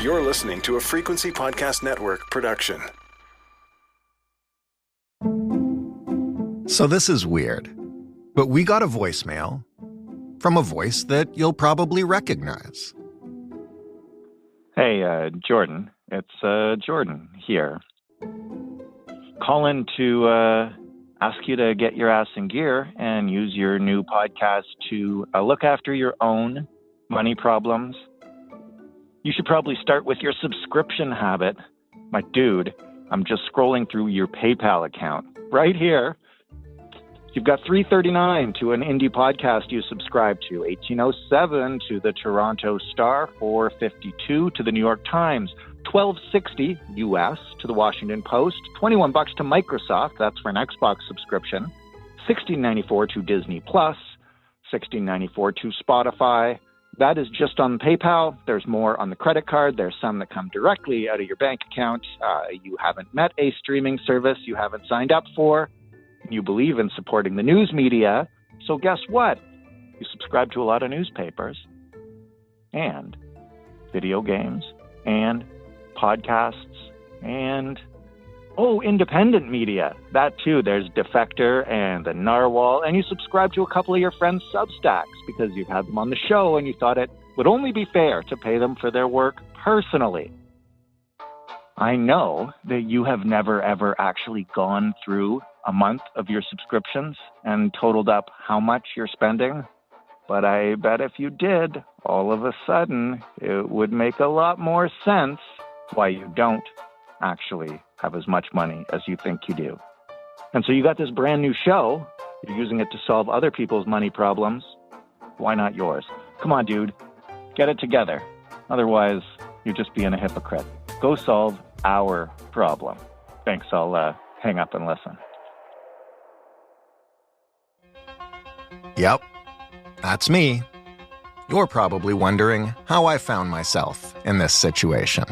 You're listening to a Frequency Podcast Network production. So this is weird, but we got a voicemail from a voice that you'll probably recognize. Hey, Jordan. It's Jordan here. Calling to ask you to get your ass in gear and use your new podcast to look after your own money problems. You should probably start with your subscription habit. My dude, I'm just scrolling through your PayPal account right here. You've got $3.39 to an indie podcast you subscribe to, $18.07 to the Toronto Star, $4.52 to the New York Times, $12.60 US to the Washington Post, $21 to Microsoft, that's for an Xbox subscription, $16.94 to Disney Plus, $16.94 to Spotify. That is just on PayPal. There's more on the credit card. There's some that come directly out of your bank account. You haven't met a streaming service you haven't signed up for. You believe in supporting the news media. So guess what? You subscribe to a lot of newspapers and video games and podcasts and, independent media. That too. There's Defector and the Narwhal. And you subscribe to a couple of your friends' Substacks because you've had them on the show and you thought it would only be fair to pay them for their work personally. I know that you have never, ever actually gone through a month of your subscriptions and totaled up how much you're spending. But I bet if you did, all of a sudden, it would make a lot more sense why you don't actually have as much money as you think you do. And so you got this brand new show. You're using it to solve other people's money problems. Why not yours? Come on, dude. Get it together. Otherwise, you're just being a hypocrite. Go solve our problem. Thanks. I'll hang up and listen. Yep, that's me. You're probably wondering how I found myself in this situation.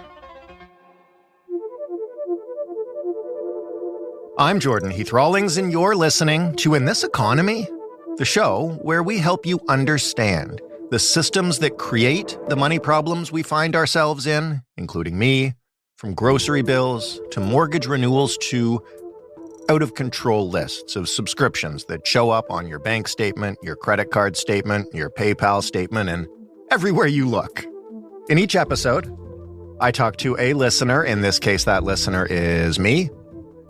I'm Jordan Heath Rawlings, and you're listening to In This Economy, the show where we help you understand the systems that create the money problems we find ourselves in, including me, from grocery bills to mortgage renewals to out-of-control lists of subscriptions that show up on your bank statement, your credit card statement, your PayPal statement, and everywhere you look. In each episode, I talk to a listener. In this case, that listener is me,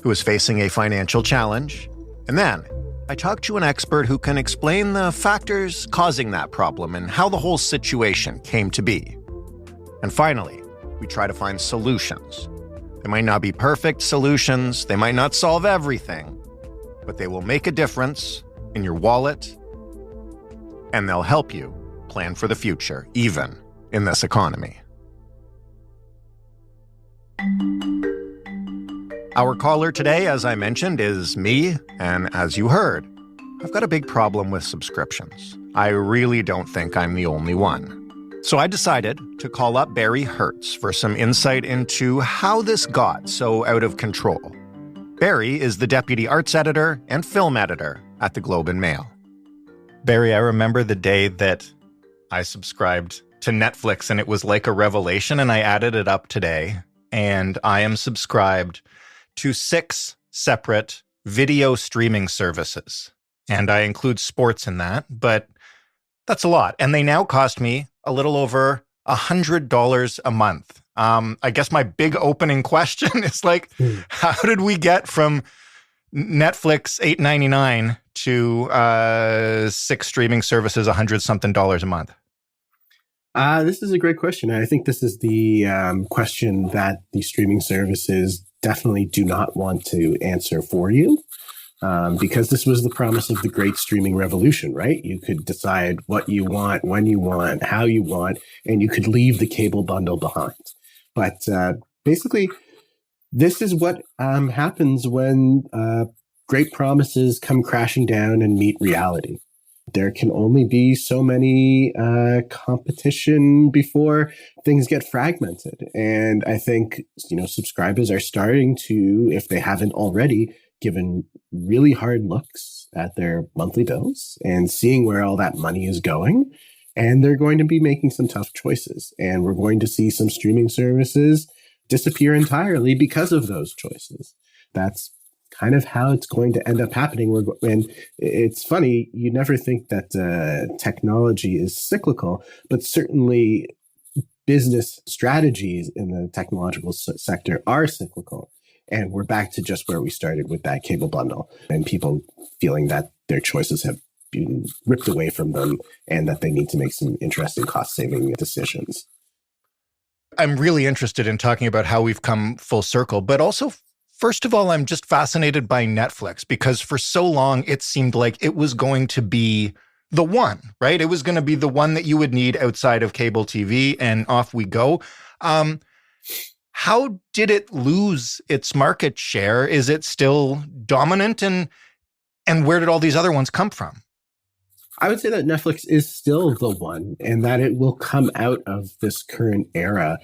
who is facing a financial challenge. And then I talk to an expert who can explain the factors causing that problem and how the whole situation came to be. And finally, we try to find solutions. They might not be perfect solutions, they might not solve everything, but they will make a difference in your wallet, and they'll help you plan for the future, even in this economy. Our caller today, as I mentioned, is me, and as you heard, I've got a big problem with subscriptions. I really don't think I'm the only one. So I decided to call up Barry Hertz for some insight into how this got so out of control. Barry is the deputy arts editor and film editor at the Globe and Mail. Barry, I remember the day that I subscribed to Netflix and it was like a revelation, and I added it up today, and I am subscribed to 6 separate video streaming services. And I include sports in that, but that's a lot. And they now cost me a little over $100 a month. I guess my big opening question is how did we get from Netflix $8.99 to 6 streaming services $100-something a month? This is a great question. I think this is the question that the streaming services definitely do not want to answer for you. Because this was the promise of the great streaming revolution, right? You could decide what you want, when you want, how you want, and you could leave the cable bundle behind. But basically, this is what happens when great promises come crashing down and meet reality. There can only be so many competition before things get fragmented. And I think, subscribers are starting to, if they haven't already, given really hard looks at their monthly bills and seeing where all that money is going And they're going to be making some tough choices. And we're going to see some streaming services disappear entirely because of those choices. That's kind of how it's going to end up happening. And it's funny, you never think that technology is cyclical, but certainly business strategies in the technological sector are cyclical. And we're back to just where we started with that cable bundle and people feeling that their choices have been ripped away from them and that they need to make some interesting cost-saving decisions. I'm really interested in talking about how we've come full circle, but also, first of all, I'm just fascinated by Netflix because for so long it seemed like it was going to be the one, right? It was going to be the one that you would need outside of cable TV, and off we go. How did it lose its market share? Is it still dominant? And where did all these other ones come from? I would say that Netflix is still the one, and that it will come out of this current era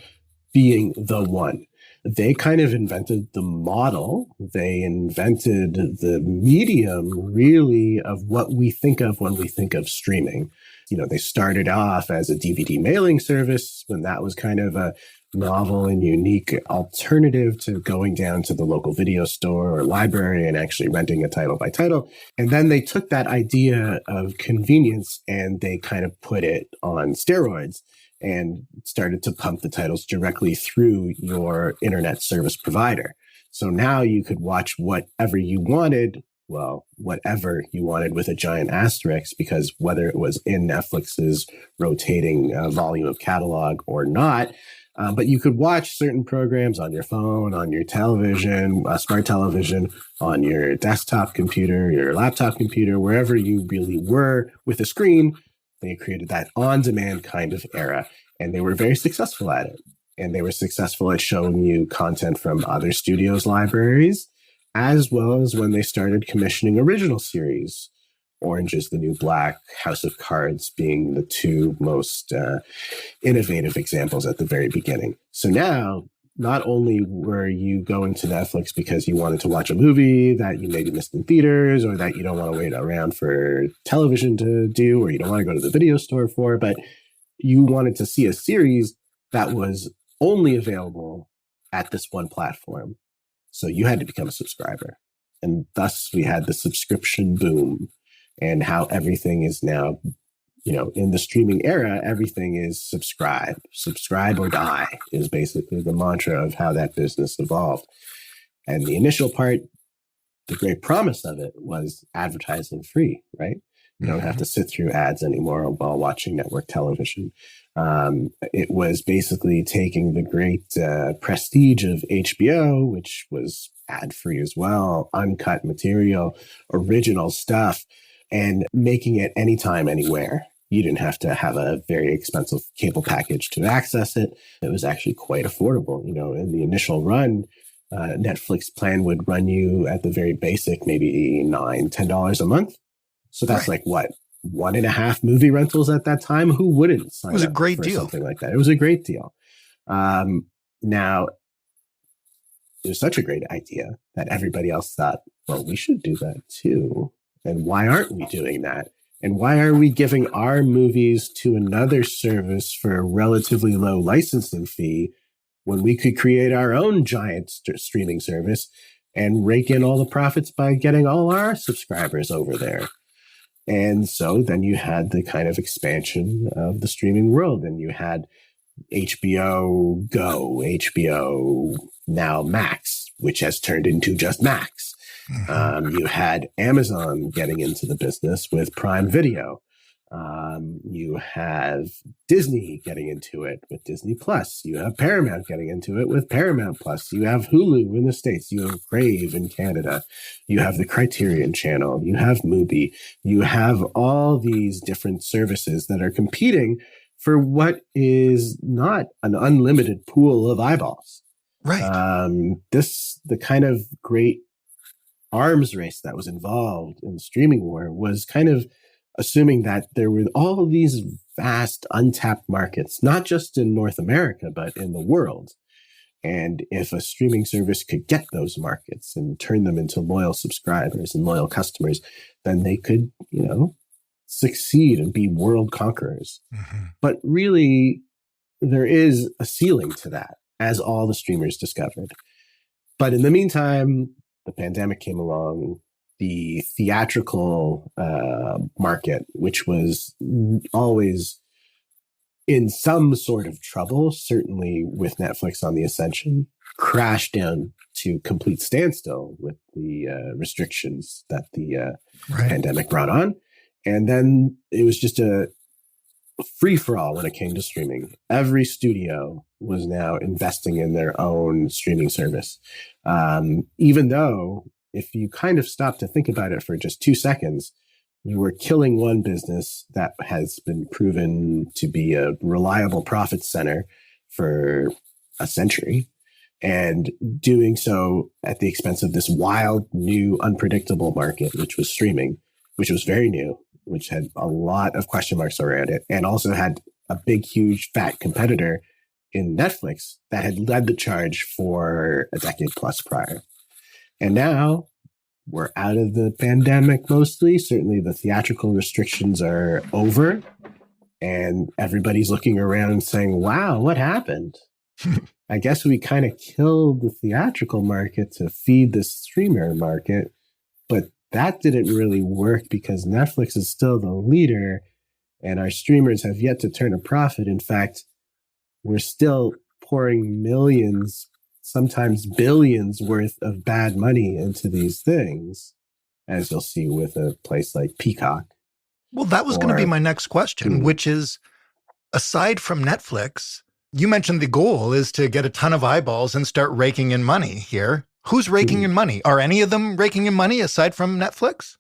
being the one. They kind of invented the model. They invented the medium, really, of what we think of when we think of streaming. You know, they started off as a DVD mailing service when that was kind of a novel and unique alternative to going down to the local video store or library and actually renting a title by title. And then they took that idea of convenience and they kind of put it on steroids and started to pump the titles directly through your internet service provider. So now you could watch whatever you wanted, well, whatever you wanted with a giant asterisk, because whether it was in Netflix's rotating volume of catalog or not, but you could watch certain programs on your phone, on your television, smart television, on your desktop computer, your laptop computer, wherever you really were with a screen. They created that on-demand kind of era, and they were very successful at it. And they were successful at showing you content from other studios' libraries, as well as when they started commissioning original series. Orange is the New Black, House of Cards being the two most innovative examples at the very beginning. So now, not only were you going to Netflix because you wanted to watch a movie that you maybe missed in theaters or that you don't want to wait around for television to do or you don't want to go to the video store for, but you wanted to see a series that was only available at this one platform. So you had to become a subscriber. And thus we had the subscription boom and how everything is now, you know, in the streaming era, everything is subscribe or die is basically the mantra of how that business evolved. And the initial part, the great promise of it was advertising free, right? You don't have to sit through ads anymore while watching network television. It was basically taking the great prestige of HBO, which was ad-free as well, uncut material, original stuff, and making it anytime, anywhere. You didn't have to have a very expensive cable package to access it. It was actually quite affordable. You know, in the initial run, Netflix plan would run you at the very basic, maybe $9, $10 a month. So that's like what, 1.5 movie rentals at that time? Who wouldn't sign up? It was a great deal. Something like that. It was a great deal. Now, it was such a great idea that everybody else thought, well, we should do that too. And why aren't we doing that? And why are we giving our movies to another service for a relatively low licensing fee when we could create our own giant streaming service and rake in all the profits by getting all our subscribers over there? And so then you had the kind of expansion of the streaming world, and you had HBO Go, HBO now Max, which has turned into just Max. You had Amazon getting into the business with Prime Video. You have Disney getting into it with Disney Plus. You have Paramount getting into it with Paramount Plus. You have Hulu in the States. You have Crave in Canada. You have the Criterion Channel. You have Mubi. You have all these different services that are competing for what is not an unlimited pool of eyeballs. Right. The kind of great arms race that was involved in the streaming war was kind of assuming that there were all these vast untapped markets, not just in North America, but in the world. And if a streaming service could get those markets and turn them into loyal subscribers and loyal customers, then they could, you know, succeed and be world conquerors. But really, there is a ceiling to that, as all the streamers discovered. But in the meantime, the pandemic came along. The theatrical market, which was always in some sort of trouble, certainly with Netflix on the ascension, crashed down to complete standstill with the restrictions that the pandemic brought on. And then it was just a free-for-all when it came to streaming. Every studio was now investing in their own streaming service. Even though, if you kind of stop to think about it for just 2 seconds, you were killing one business that has been proven to be a reliable profit center for a century, and doing so at the expense of this wild, new, unpredictable market, which was streaming, which was very new, which had a lot of question marks around it, and also had a big, huge, fat competitor in Netflix that had led the charge for a decade plus prior. And now we're out of the pandemic mostly. Certainly the theatrical restrictions are over, and everybody's looking around and saying, wow, what happened? I guess we kind of killed the theatrical market to feed the streamer market, but that didn't really work because Netflix is still the leader and our streamers have yet to turn a profit. In fact, we're still pouring millions, sometimes billions worth of bad money into these things, as you'll see with a place like Peacock. Well, that was going to be my next question, which is, aside from Netflix, you mentioned the goal is to get a ton of eyeballs and start raking in money here. Who's raking in money? Are any of them raking in money aside from Netflix?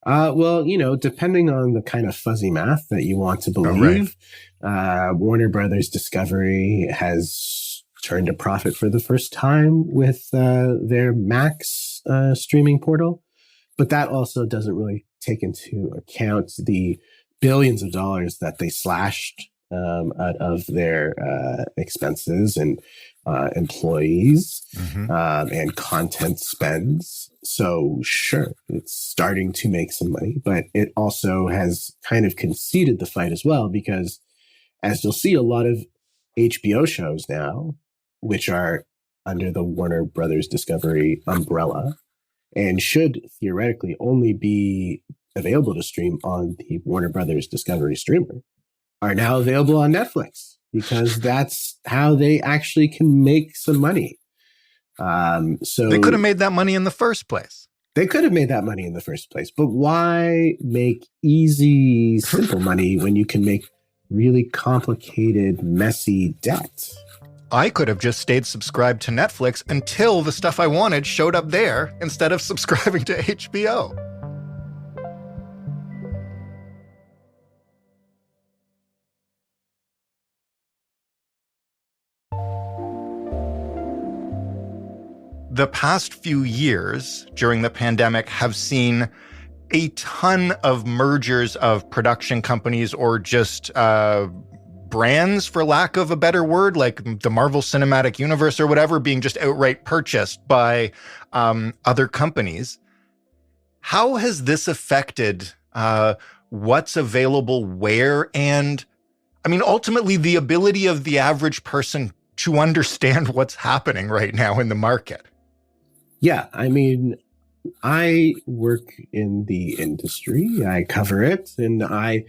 Well, depending on the kind of fuzzy math that you want to believe, Warner Brothers Discovery has turned a profit for the first time with their Max streaming portal. But that also doesn't really take into account the billions of dollars that they slashed out of their expenses and employees and content spends. So sure, it's starting to make some money, but it also has kind of conceded the fight as well, because as you'll see, a lot of HBO shows now, which are under the Warner Brothers Discovery umbrella and should theoretically only be available to stream on the Warner Brothers Discovery streamer, are now available on Netflix, because that's how they actually can make some money. So they could have made that money in the first place. They could have made that money in the first place, but why make easy, simple money when you can make really complicated, messy debt? I could have just stayed subscribed to Netflix until the stuff I wanted showed up there instead of subscribing to HBO. The past few years during the pandemic have seen a ton of mergers of production companies or just brands, for lack of a better word, like the Marvel Cinematic Universe or whatever, being just outright purchased by other companies. How has this affected what's available where? And I mean, ultimately, the ability of the average person to understand what's happening right now in the market. Yeah, I mean, I work in the industry, I cover it, and I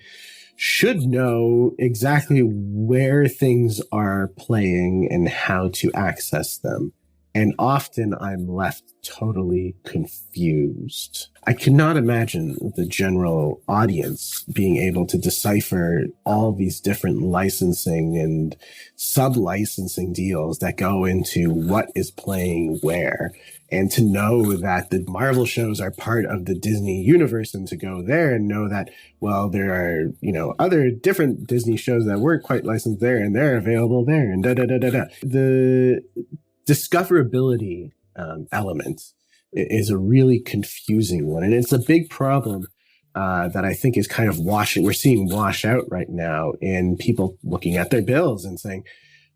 should know exactly where things are playing and how to access them. And often I'm left totally confused. I cannot imagine the general audience being able to decipher all these different licensing and sub-licensing deals that go into what is playing where. And to know that the Marvel shows are part of the Disney universe, and to go there and know that, well, there are, other different Disney shows that weren't quite licensed there and they're available there and da-da-da-da-da. The discoverability element is a really confusing one. And it's a big problem that I think is kind of we're seeing wash out right now in people looking at their bills and saying,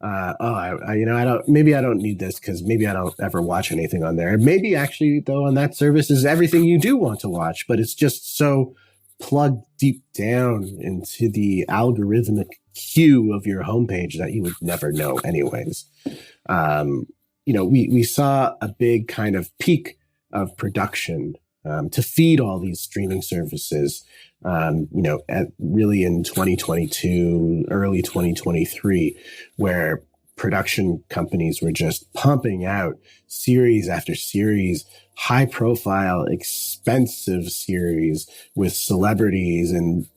maybe I don't need this because maybe I don't ever watch anything on there. Maybe actually, though, on that service is everything you do want to watch, but it's just so plug deep down into the algorithmic queue of your homepage that you would never know anyways. We saw a big kind of peak of production to feed all these streaming services, really in 2022, early 2023, where production companies were just pumping out series after series, high profile, expensive series with celebrities and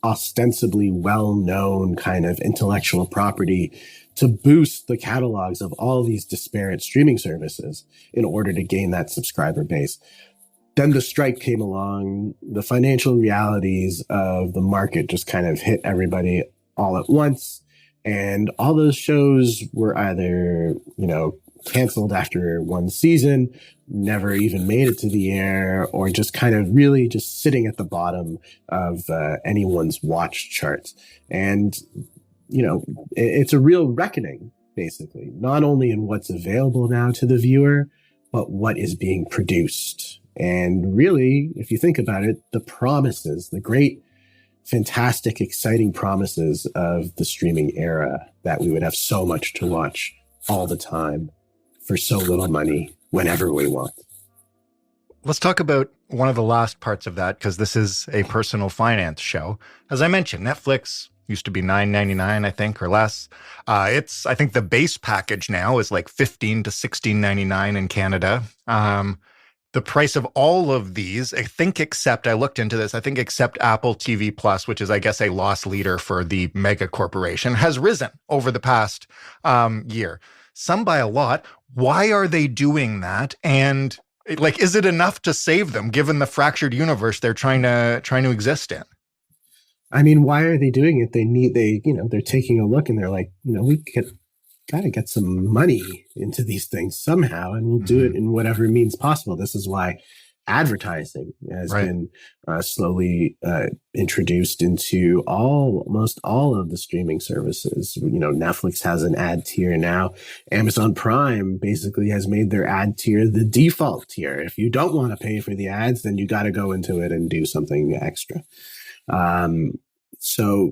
ostensibly well-known kind of intellectual property to boost the catalogs of all these disparate streaming services in order to gain that subscriber base. Then the strike came along, the financial realities of the market just kind of hit everybody all at once. And all those shows were either, canceled after one season, never even made it to the air, or just kind of really just sitting at the bottom of anyone's watch charts. And, it's a real reckoning, basically, not only in what's available now to the viewer, but what is being produced. And really, if you think about it, the promises, the great, fantastic, exciting promises of the streaming era, that we would have so much to watch all the time for so little money whenever we want. Let's talk about one of the last parts of that, because this is a personal finance show. As I mentioned, Netflix used to be $9.99, I think, or less. I think the base package now is like $15 to $16.99 in Canada. The price of all of these, I looked into this, except Apple TV Plus, which is, I guess, a loss leader for the mega corporation, has risen over the past year. Some by a lot. Why are they doing that? And is it enough to save them, given the fractured universe they're trying to exist in? I mean, why are they doing it? They're taking a look and they're like, we got to get some money into these things somehow, and we'll do it in whatever means possible. This is why advertising has been slowly introduced into almost all of the streaming services. Netflix has an ad tier now. Amazon Prime basically has made their ad tier the default tier. If you don't want to pay for the ads, then you got to go into it and do something extra. So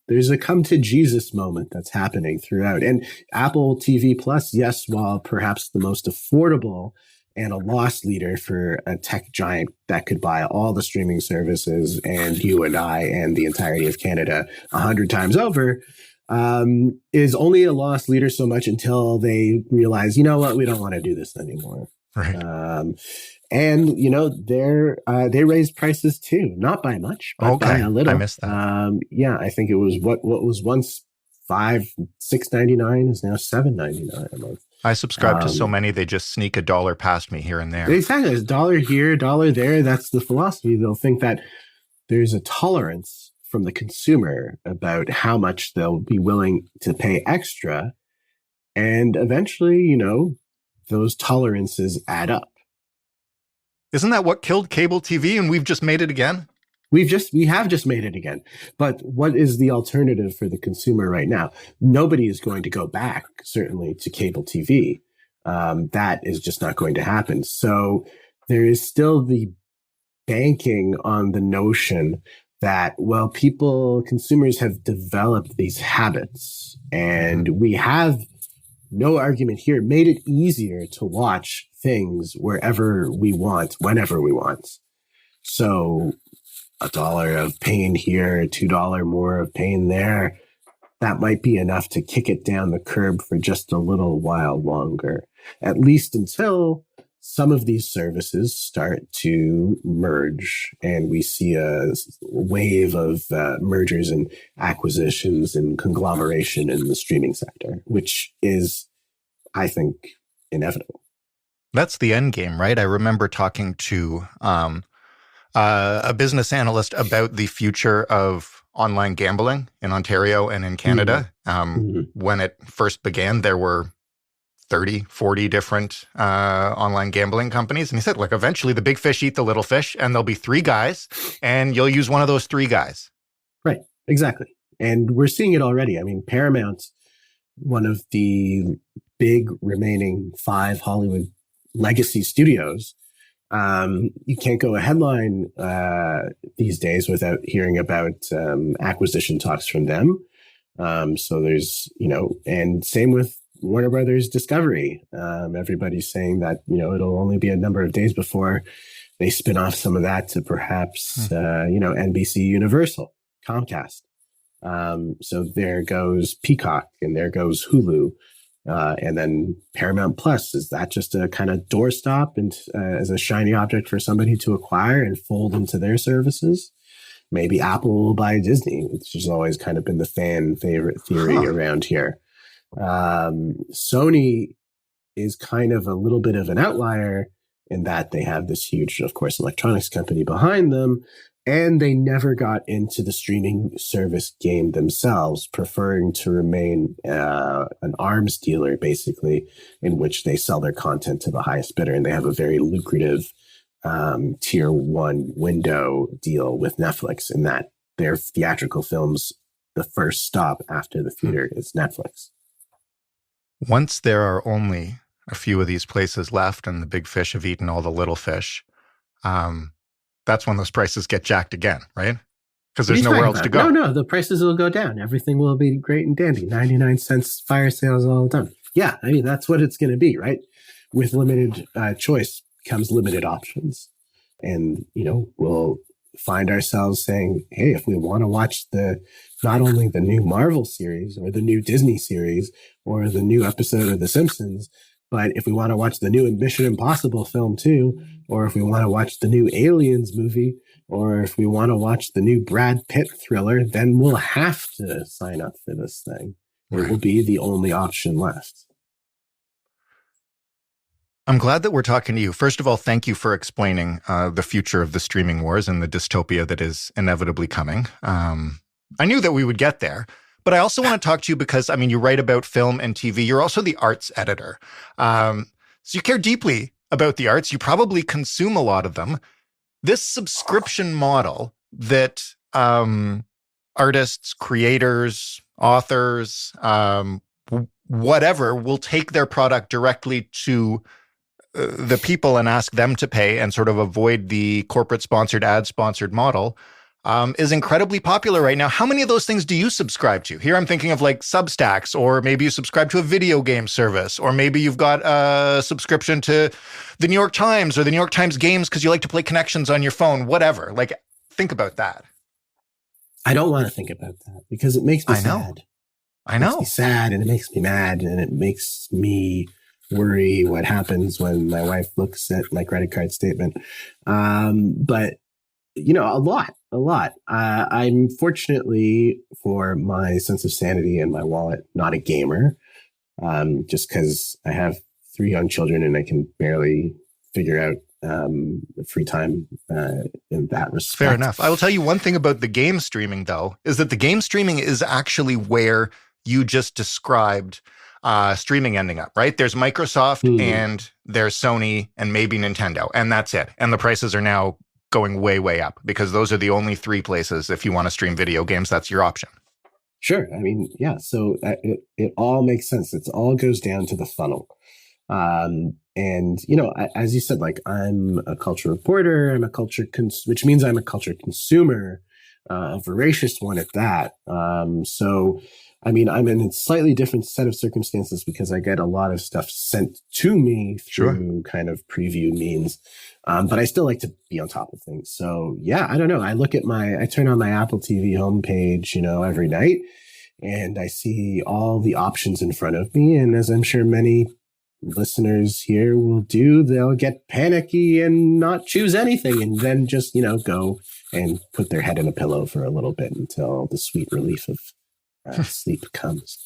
there's a come to Jesus moment that's happening throughout. And Apple TV Plus, yes, while perhaps the most affordable and a loss leader for a tech giant that could buy all the streaming services and you and I and the entirety of Canada 100 times over, is only a loss leader so much until they realize, we don't want to do this anymore. Right. And they raised prices too, not by much, but by a little. I missed that. I think it was what was once $6.99 is now $7.99 a month. I subscribe to so many, they just sneak $1 past me here and there. Exactly, it's $1 here, $1 there. That's the philosophy. They'll think that there's a tolerance from the consumer about how much they'll be willing to pay extra, and eventually, those tolerances add up. Isn't that what killed cable TV, and we've just made it again? We have just made it again. But what is the alternative for the consumer right now? Nobody is going to go back, certainly, to cable TV. That is just not going to happen. So there is still the banking on the notion that, consumers have developed these habits, and we have, no argument here, made it easier to watch things wherever we want, whenever we want. So $1 of pain here, $2 more of pain there, that might be enough to kick it down the curb for just a little while longer, at least until some of these services start to merge and we see a wave of mergers and acquisitions and conglomeration in the streaming sector, which is, I think, inevitable. That's the end game, right? I remember talking to a business analyst about the future of online gambling in Ontario and in Canada. When it first began, there were 30, 40 different online gambling companies. And he said, eventually the big fish eat the little fish, and there'll be 3 guys, and you'll use one of those 3 guys. Right, exactly. And we're seeing it already. I mean, Paramount, one of the big remaining 5 Hollywood legacy studios, You can't go a headline these days without hearing about acquisition talks from them. So there's, and same with Warner Brothers Discovery. Everybody's saying that, it'll only be a number of days before they spin off some of that to perhaps, NBC Universal, Comcast. So there goes Peacock and there goes Hulu. And then Paramount Plus, is that just a kind of doorstop and as a shiny object for somebody to acquire and fold into their services? Maybe Apple will buy Disney, which has always kind of been the fan favorite theory around here. Sony is kind of a little bit of an outlier in that they have this huge, of course, electronics company behind them. And they never got into the streaming service game themselves, preferring to remain an arms dealer, basically, in which they sell their content to the highest bidder. And they have a very lucrative tier one window deal with Netflix in that their theatrical films, the first stop after the theater is Netflix. Once there are only a few of these places left and the big fish have eaten all the little fish, that's when those prices get jacked again, right? Because there's nowhere else to go. No, the prices will go down. Everything will be great and dandy. 99 cents fire sales all the time. Yeah, I mean, that's what it's going to be, right? With limited choice comes limited options. And, we'll find ourselves saying, hey, if we want to watch not only the new Marvel series or the new Disney series or the new episode of The Simpsons, but if we want to watch the new Mission Impossible film too, or if we want to watch the new Aliens movie, or if we want to watch the new Brad Pitt thriller, then we'll have to sign up for this thing. Right. It will be the only option left. I'm glad that we're talking to you. First of all, thank you for explaining the future of the streaming wars and the dystopia that is inevitably coming. I knew that we would get there. But I also want to talk to you because, you write about film and TV. You're also the arts editor. So you care deeply about the arts. You probably consume a lot of them. This subscription model that artists, creators, authors, whatever, will take their product directly to the people and ask them to pay and sort of avoid the corporate-sponsored, ad-sponsored model, is incredibly popular right now. How many of those things do you subscribe to? Here I'm thinking of like Substacks, or maybe you subscribe to a video game service, or maybe you've got a subscription to the New York Times or the New York Times games because you like to play Connections on your phone, whatever. Like, think about that. I don't want to think about that because it makes me sad. I know. It makes me sad and it makes me mad and it makes me worry what happens when my wife looks at my credit card statement. But a lot. I'm fortunately, for my sense of sanity and my wallet, not a gamer, just because I have 3 young children and I can barely figure out free time in that respect. Fair enough. I will tell you one thing about the game streaming, though, is that the game streaming is actually where you just described streaming ending up, right? There's Microsoft and there's Sony and maybe Nintendo, and that's it. And the prices are now going way, way up because those are the only 3 places, if you want to stream video games, that's your option. Sure. I mean, yeah. So it all makes sense. It all goes down to the funnel. And, as you said, like I'm a culture reporter, I'm a culture, which means I'm a culture consumer, a voracious one at that. So, I'm in a slightly different set of circumstances because I get a lot of stuff sent to me through kind of preview means. But I still like to be on top of things. So yeah, I don't know. I turn on my Apple TV homepage, every night and I see all the options in front of me. And as I'm sure many listeners here will do, they'll get panicky and not choose anything and then just, go and put their head in a pillow for a little bit until the sweet relief of sleep comes.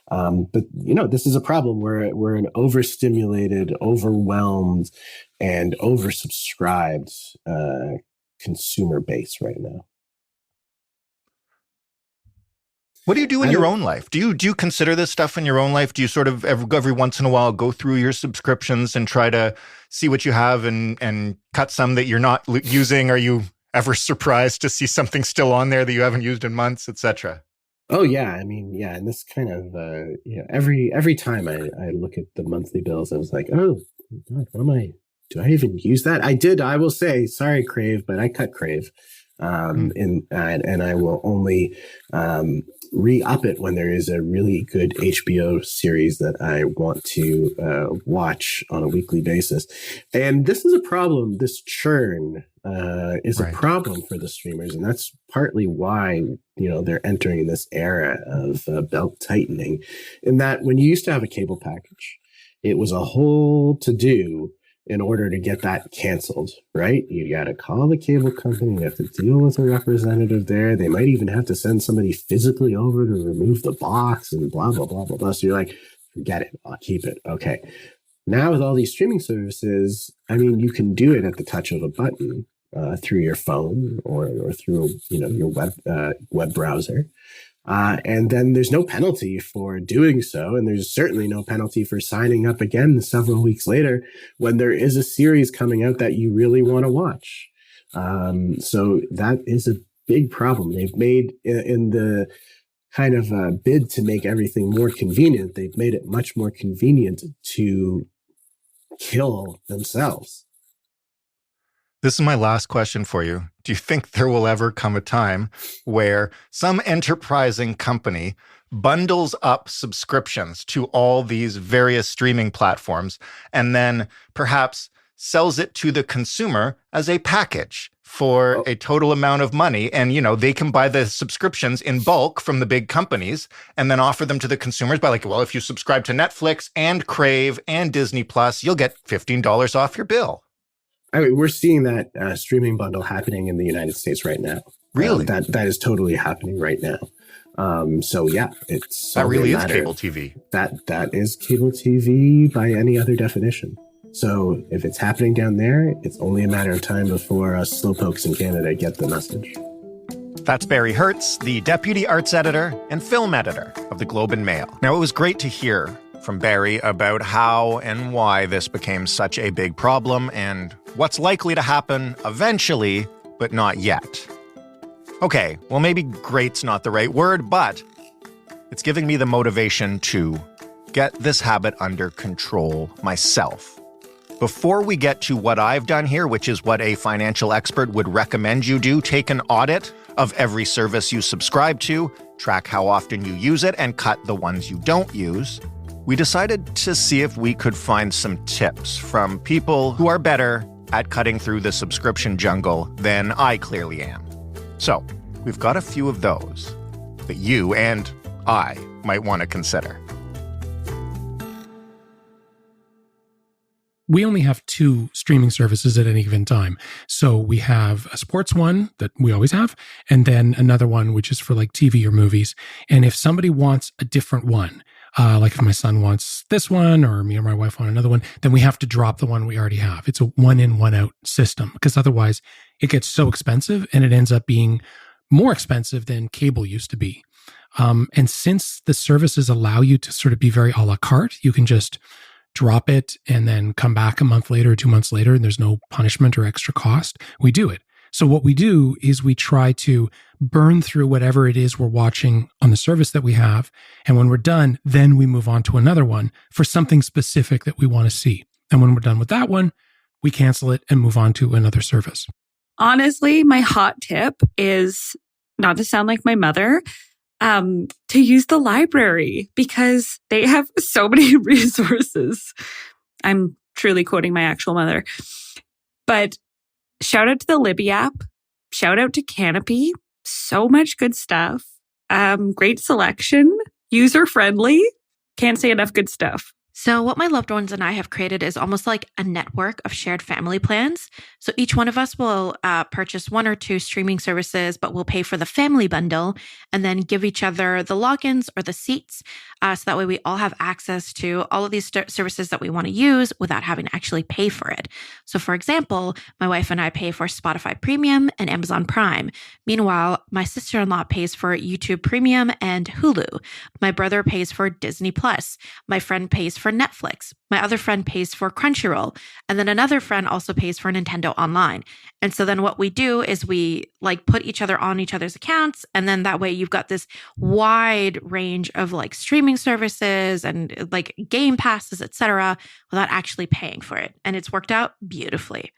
But this is a problem where we're an overstimulated, overwhelmed, and oversubscribed consumer base right now. What do you do in your own life? Do you consider this stuff in your own life? Do you sort of every once in a while go through your subscriptions and try to see what you have and cut some that you're not using? Are you ever surprised to see something still on there that you haven't used in months, etc.? Oh yeah, and this kind of every time I look at the monthly bills, I was like, oh God, what am I do I even use that? I did. I will say, sorry, Crave, but I cut Crave. And I will only re-up it when there is a really good HBO series that I want to watch on a weekly basis. And this is a problem. This churn is a problem for the streamers, and that's partly why they're entering this era of belt tightening. In that, when you used to have a cable package, it was a whole to-do in order to get that canceled, right? You got to call the cable company. You have to deal with a representative there. They might even have to send somebody physically over to remove the box and blah, blah, blah, blah, blah. So you're like, forget it. I'll keep it. Okay. Now with all these streaming services, I mean, you can do it at the touch of a button through your phone or through, your web browser. And then there's no penalty for doing so. And there's certainly no penalty for signing up again several weeks later when there is a series coming out that you really want to watch. So that is a big problem. They've made, in the kind of bid to make everything more convenient, they've made it much more convenient to kill themselves. This is my last question for you. Do you think there will ever come a time where some enterprising company bundles up subscriptions to all these various streaming platforms and then perhaps sells it to the consumer as a package for a total amount of money? And, they can buy the subscriptions in bulk from the big companies and then offer them to the consumers by if you subscribe to Netflix and Crave and Disney Plus, you'll get $15 off your bill. I mean, we're seeing that streaming bundle happening in the United States right now. Really? That is totally happening right now. So yeah, it's that really is cable TV. That is cable TV by any other definition. So if it's happening down there, it's only a matter of time before us slowpokes in Canada get the message. That's Barry Hertz, the deputy arts editor and film editor of the Globe and Mail. Now, it was great to hear from Barry about how and why this became such a big problem and what's likely to happen eventually, but not yet. Okay, well, maybe great's not the right word, but it's giving me the motivation to get this habit under control myself. Before we get to what I've done here, which is what a financial expert would recommend you do, take an audit of every service you subscribe to, track how often you use it, and cut the ones you don't use, we decided to see if we could find some tips from people who are better at cutting through the subscription jungle than I clearly am. So, we've got a few of those that you and I might want to consider. We only have 2 streaming services at any given time. So we have a sports one that we always have, and then another one which is for TV or movies. And if somebody wants a different one, if my son wants this one or me or my wife want another one, then we have to drop the one we already have. It's a one in, one out system because otherwise it gets so expensive and it ends up being more expensive than cable used to be. And since the services allow you to sort of be very a la carte, you can just drop it and then come back a month later or 2 months later and there's no punishment or extra cost. We do it. So what we do is we try to burn through whatever it is we're watching on the service that we have. And when we're done, then we move on to another one for something specific that we want to see. And when we're done with that one, we cancel it and move on to another service. Honestly, my hot tip is, not to sound like my mother, to use the library because they have so many resources. I'm truly quoting my actual mother. But shout out to the Libby app. Shout out to Canopy. So much good stuff. Great selection. User-friendly. Can't say enough good stuff. So what my loved ones and I have created is almost like a network of shared family plans. So each one of us will purchase 1 or 2 streaming services, but we'll pay for the family bundle and then give each other the logins or the seats. So that way we all have access to all of these services that we want to use without having to actually pay for it. So for example, my wife and I pay for Spotify Premium and Amazon Prime. Meanwhile, my sister-in-law pays for YouTube Premium and Hulu. My brother pays for Disney Plus. My friend pays for for Netflix. My other friend pays for Crunchyroll. And then another friend also pays for Nintendo Online. And so then what we do is we like put each other on each other's accounts. And then that way you've got this wide range of like streaming services and like game passes, etc., without actually paying for it. And it's worked out beautifully.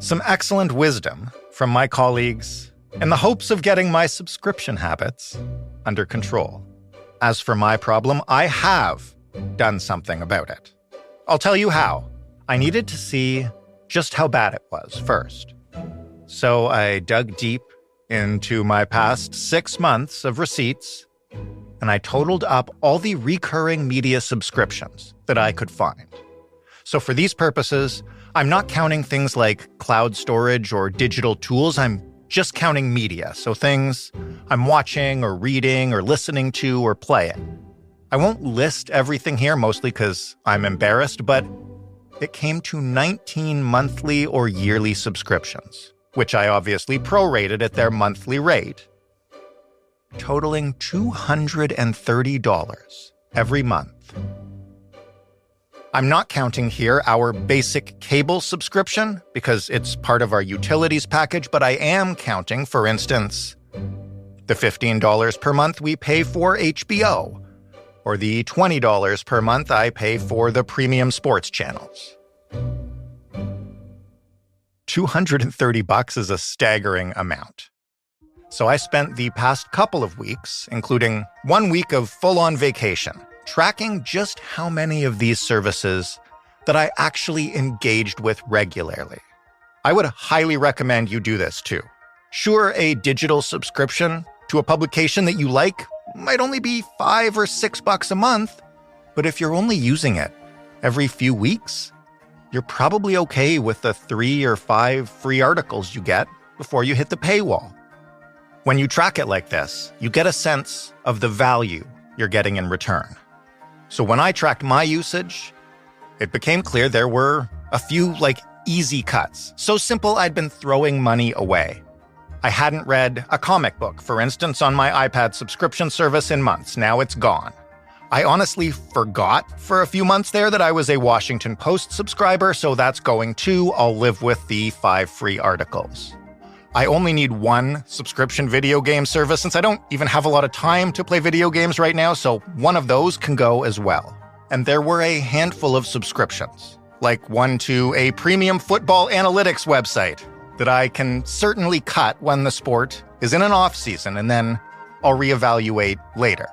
Some excellent wisdom from my colleagues in the hopes of getting my subscription habits under control. As for my problem, I have done something about it. I'll tell you how. I needed to see just how bad it was first. So I dug deep into my past 6 months of receipts, and I totaled up all the recurring media subscriptions that I could find. So for these purposes, I'm not counting things like cloud storage or digital tools. I'm just counting media, so things I'm watching or reading or listening to or playing. I won't list everything here, mostly because I'm embarrassed, but it came to 19 monthly or yearly subscriptions, which I obviously prorated at their monthly rate, totaling $230 every month. I'm not counting here our basic cable subscription because it's part of our utilities package, but I am counting, for instance, the $15 per month we pay for HBO, or the $20 per month I pay for the premium sports channels. $230 is a staggering amount. So I spent the past couple of weeks, including 1 week of full-on vacation, tracking just how many of these services that I actually engaged with regularly. I would highly recommend you do this too. Sure, a digital subscription to a publication that you like might only be $5 or $6 a month, but if you're only using it every few weeks, you're probably okay with the 3 or 5 free articles you get before you hit the paywall. When you track it like this, you get a sense of the value you're getting in return. So when I tracked my usage, it became clear there were a few, easy cuts. So simple I'd been throwing money away. I hadn't read a comic book, for instance, on my iPad subscription service in months. Now it's gone. I honestly forgot for a few months there that I was a Washington Post subscriber, so that's going too. I'll live with the 5 free articles. I only need 1 subscription video game service since I don't even have a lot of time to play video games right now, so one of those can go as well. And there were a handful of subscriptions, like one to a premium football analytics website that I can certainly cut when the sport is in an off-season, and then I'll reevaluate later.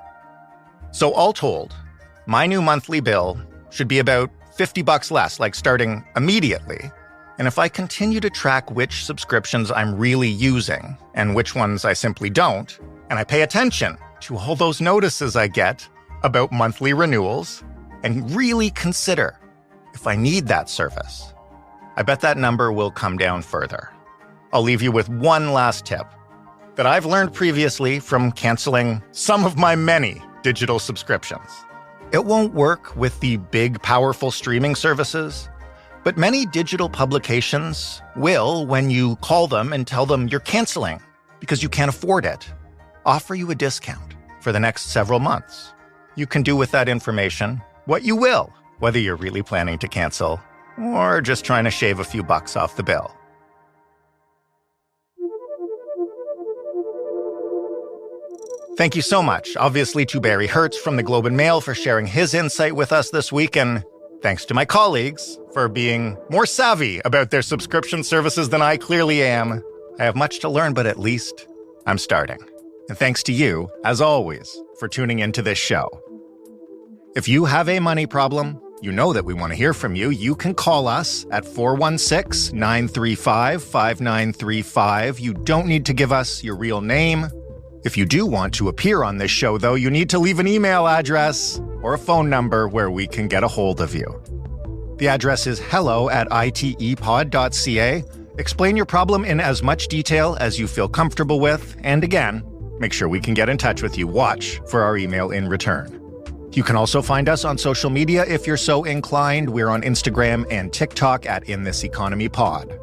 So all told, my new monthly bill should be about $50 less, starting immediately. And if I continue to track which subscriptions I'm really using and which ones I simply don't, and I pay attention to all those notices I get about monthly renewals and really consider if I need that service, I bet that number will come down further. I'll leave you with one last tip that I've learned previously from canceling some of my many digital subscriptions. It won't work with the big, powerful streaming services, but many digital publications will, when you call them and tell them you're canceling because you can't afford it, offer you a discount for the next several months. You can do with that information what you will, whether you're really planning to cancel or just trying to shave a few bucks off the bill. Thank you so much, obviously, to Barry Hertz from the Globe and Mail for sharing his insight with us this week, and thanks to my colleagues for being more savvy about their subscription services than I clearly am. I have much to learn, but at least I'm starting. And thanks to you, as always, for tuning into this show. If you have a money problem, you know that we want to hear from you. You can call us at 416-935-5935. You don't need to give us your real name. If you do want to appear on this show, though, you need to leave an email address or a phone number where we can get a hold of you. The address is hello@itepod.ca. Explain your problem in as much detail as you feel comfortable with, and again, make sure we can get in touch with you. Watch for our email in return. You can also find us on social media if you're so inclined. We're on Instagram and TikTok at InThisEconomyPod.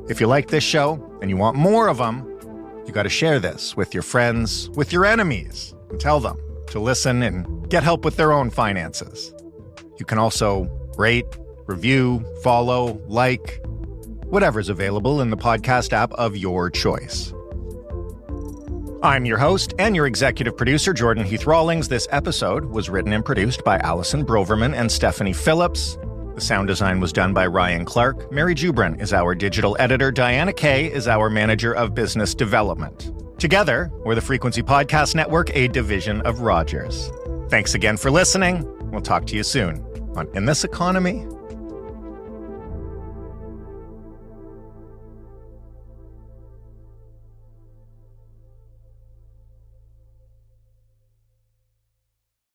If you like this show and you want more of them, you got to share this with your friends, with your enemies, and tell them to listen and get help with their own finances. You can also rate, review, follow, like, whatever's available in the podcast app of your choice. I'm your host and your executive producer, Jordan Heath Rawlings. This episode was written and produced by Allison Broverman and Stephanie Phillips. The sound design was done by Ryan Clark. Mary Jubrin is our digital editor. Diana Kay is our manager of business development. Together, we're the Frequency Podcast Network, a division of Rogers. Thanks again for listening. We'll talk to you soon on In This Economy.